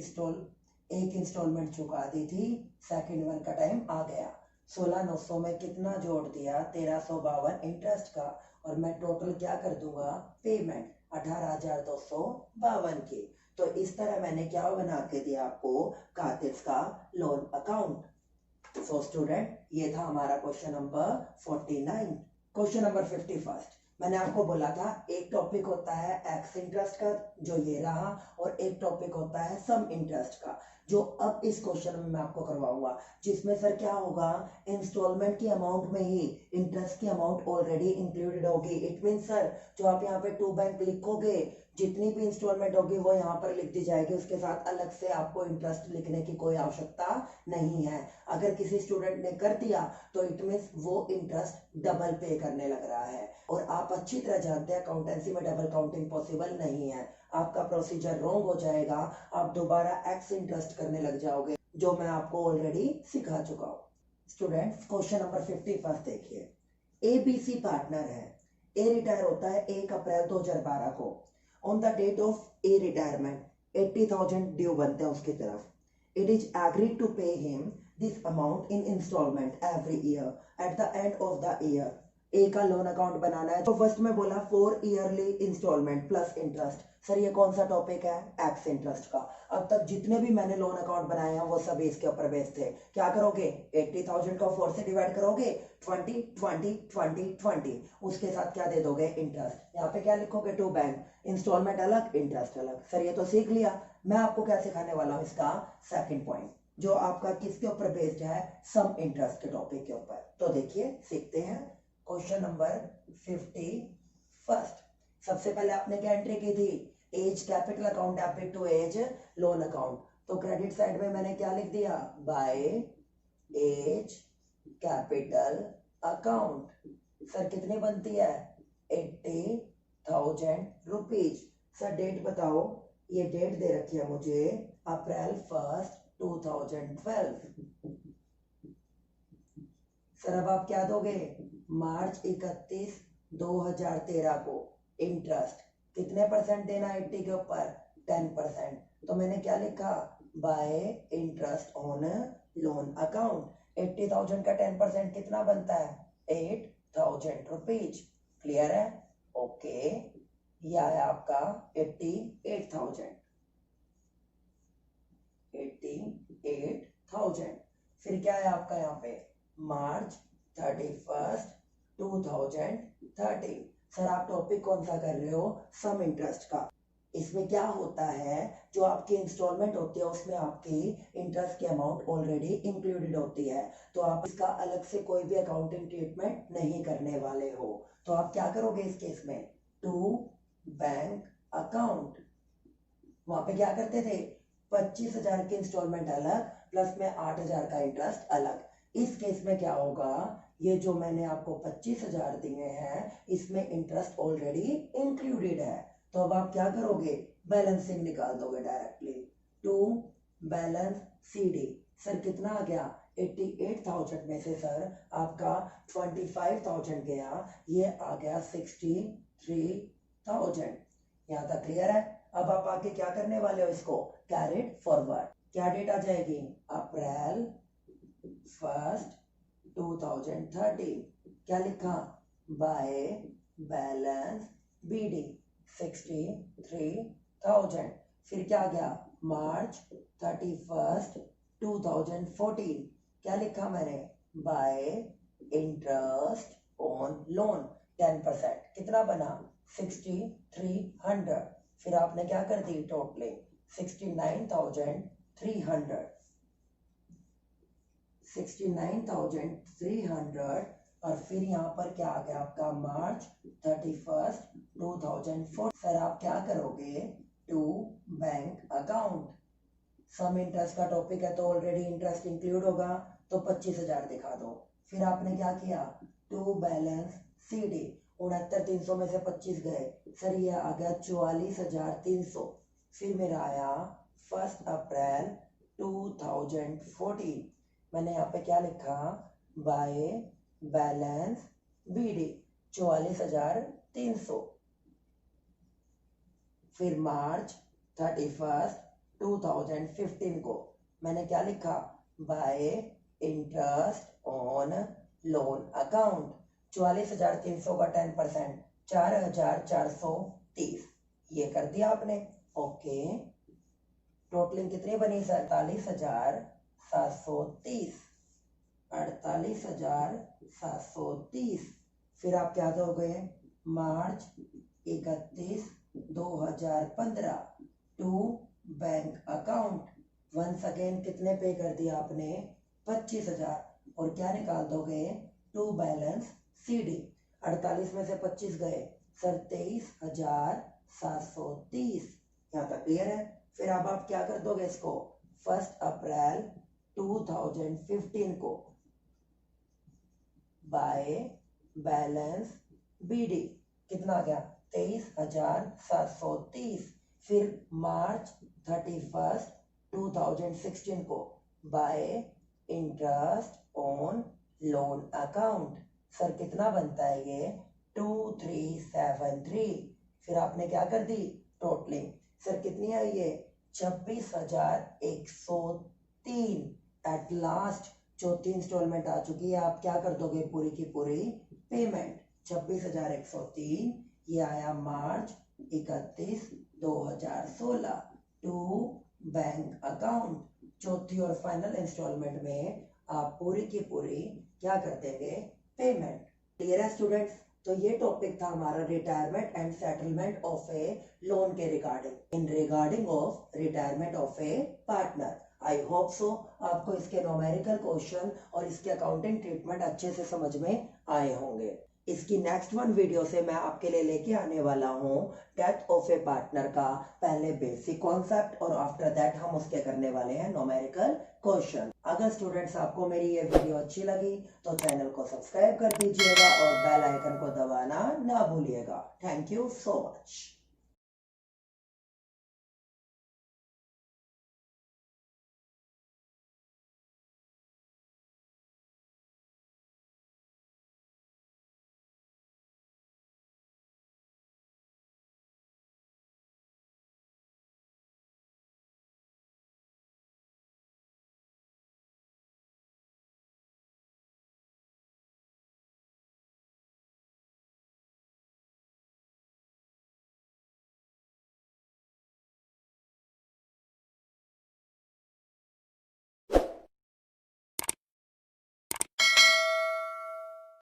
इंस्टॉलमेंट चुका दी थी, सेकंड वन का टाइम आ गया। 16,900 में कितना जोड़ दिया, 1,352 इंटरेस्ट का। और मैं टोटल क्या कर दूंगा, पेमेंट 18,252 की। तो इस तरह मैंने क्या बना के दिया आपको, कातिर्स का लोन अकाउंट। सो स्टूडेंट ये था हमारा क्वेश्चन नंबर 49। क्वेश्चन नंबर 51, मैंने आपको बोला था एक टॉपिक होता है एक्स इंटरेस्ट का, जो ये रहा, और एक टॉपिक होता है सम इंटरेस्ट का, जो अब इस क्वेश्चन में मैं आपको करवाऊंगा। जिसमें सर क्या होगा, इंस्टॉलमेंट की अमाउंट में ही इंटरेस्ट की अमाउंट ऑलरेडी इंक्लूडेड होगी। इट मीन सर जो आप यहाँ पे टू बैंक लिखोगे, जितनी भी इंस्टॉलमेंट होगी वो यहाँ पर लिख दी जाएगी, उसके साथ अलग से आपको इंटरेस्ट लिखने की कोई आवश्यकता नहीं है। अगर किसी स्टूडेंट ने कर दिया तो इट मीन्स वो इंटरेस्ट डबल पे करने लग रहा है। और आप अच्छी तरह जानते हैं अकाउंटेंसी में डबल काउंटिंग पॉसिबल नहीं है, आपका प्रोसीजर रॉन्ग हो जाएगा, आप दोबारा एक्स इंटरेस्ट करने लग जाओगे, जो मैं आपको ऑलरेडी सिखा चुका हूँ। स्टूडेंट्स क्वेश्चन नंबर 51 देखिए, ABC पार्टनर है, ए रिटायर होता है 1 अप्रैल 2012 को। On the date of a retirement 80,000 due बनते हैं उसकी तरफ। It is agreed to pay him this amount in installment every year at the end of the year. A का लोन अकाउंट बनाना है, तो फर्स्ट में बोला 4 yearly instalment plus interest. Sir ये कौन सा टॉपिक है? एक्स इंटरेस्ट का। अब तक जितने भी मैंने लोन अकाउंट बनाए हैं वो सब इसके ऊपर बेस्ड थे। क्या करोगे? 80,000 का 4 से डिवाइड करोगे, 20 20 20 20, उसके साथ क्या दे दोगे? इंटरेस्ट। यहाँ पे क्या लिखोगे? टू बैंक, इंस्टॉलमेंट अलग, इंटरेस्ट अलग। सर ये तो सीख लिया। मैं आपको क्या सिखाने वाला हूँ, इसका सेकेंड पॉइंट, जो आपका किसके ऊपर बेस्ड है? सम इंटरेस्ट के टॉपिक के ऊपर। तो देखिए सीखते हैं। Question number 51। सबसे पहले आपने क्या एंट्री की थी? A's capital account debit to A's loan account. तो क्रेडिट साइड में मैंने क्या लिख दिया? By A's capital account. Sir कितनी बनती है? 80,000 रुपीज। सर डेट बताओ। ये डेट दे रखी है मुझे अप्रैल 1, 2012। सर अब आप क्या दोगे? मार्च 31, 2013 को इंटरेस्ट कितने परसेंट देना? 80 के ऊपर 10%। तो मैंने क्या लिखा? By interest on loan account. 80,000 का 10% कितना बनता है? 8,000 रुपीज। क्लियर है? ओके, यह है आपका 88,000। 88,000। फिर क्या है आपका यहाँ पे? मार्च 31, 2013। सर आप टॉपिक कौन सा कर रहे हो? सम इंटरेस्ट का। इसमें क्या होता है, जो आपकी इंस्टॉलमेंट होती है उसमें आपकी इंटरेस्ट की अमाउंट ऑलरेडी इंक्लूडेड होती है, तो आप इसका अलग से कोई भी अकाउंटिंग ट्रीटमेंट नहीं करने वाले हो। तो आप क्या करोगे इस केस में? To bank account. वहां पे क्या करते थे? 25,000 की इंस्टॉलमेंट अलग, प्लस में 8,000 का इंटरेस्ट अलग। इस केस में क्या होगा? ये जो मैंने आपको 25,000 दिए हैं इसमें इंटरेस्ट ऑलरेडी इंक्लूडेड है। तो अब आप क्या करोगे? बैलेंसिंग निकाल दोगे directly. To balance BD. Sir कितना आ गया? 88,000 में से सर आपका 25,000 गया, ये आ गया 63,000। यहाँ तक क्लियर है? अब आप आके क्या करने वाले हो? इसको कैरिड फॉरवर्ड। क्या डेट आ जाएगी? अप्रैल 1, 2013। क्या लिखा? By balance BD 63,000। फिर क्या आ गया? मार्च 31, 2014। क्या लिखा मैंने? Bye interest on loan 10%। कितना बना? 6,300। फिर आपने क्या कर दी? टोटलिंग 69,300। 69,300। और फिर यहाँ पर क्या आ गया आपका? मार्च 31, 2004। सर आप क्या करोगे? To bank account. Some interest का टॉपिक है तो ऑलरेडी इंटरेस्ट इंक्लूड होगा, तो 25,000 दिखा दो। फिर आपने क्या किया? To balance CD. 69,300 में से 25 गए, सर ये आ गया 44,300। फिर मेरा आया 1 अप्रैल 2014। मैंने यहाँ पे क्या लिखा? By balance BD 44,300। फिर मार्च 31, 2015 को मैंने क्या लिखा? By interest on loan account. 44,300 का 10%, 4,430। ये कर दिया आपने। ओके, टोटलिंग कितनी बनी सर? 48,730। 48,730। फिर आप क्या दोगे? March 31, 2015 to bank account. Once again कितने पे कर दिया आपने? 25,000। और क्या निकाल दोगे? To balance CD. 48 में से 25 गए, सर 23,730। यहाँ तक क्लियर है? फिर अब आप क्या कर दोगे इसको? 1 अप्रैल 2015 को बाय बैलेंस बीडी कितना आ गया? 23,730। फिर मार्च 31, 2016 को bye interest on loan account. Sir कितना बनता है ये? 2373। फिर आपने क्या कर दी? टोटलिंग। सर कितनी आई ये? 26,103। एट लास्ट चौथी इंस्टॉलमेंट आ चुकी है। आप क्या कर दोगे? पूरी की पूरी पेमेंट। 26,103 ये आया मार्च 31, 2016 टू बैंक अकाउंट। चौथी और फाइनल इंस्टॉलमेंट में आप पूरी की पूरी क्या कर देंगे, पेमेंट। क्लियर है स्टूडेंट्स? तो ये टॉपिक था हमारा retirement and settlement of a loan के regarding, in regarding of retirement of a partner. I hope so आपको इसके न्यूमेरिकल क्वेश्चन और इसके अकाउंटिंग ट्रीटमेंट अच्छे से समझ में आए होंगे। इसकी नेक्स्ट वीडियो से मैं आपके लिए लेके आने वाला हूँ डेथ ऑफ ए पार्टनर का पहले बेसिक कॉन्सेप्ट, और आफ्टर दैट हम उसके करने वाले हैं न्यूमेरिकल क्वेश्चन। अगर स्टूडेंट्स आपको मेरी ये वीडियो अच्छी लगी तो चैनल को सब्सक्राइब कर दीजिएगा और बेल आइकन को दबाना ना भूलिएगा। Thank you so much.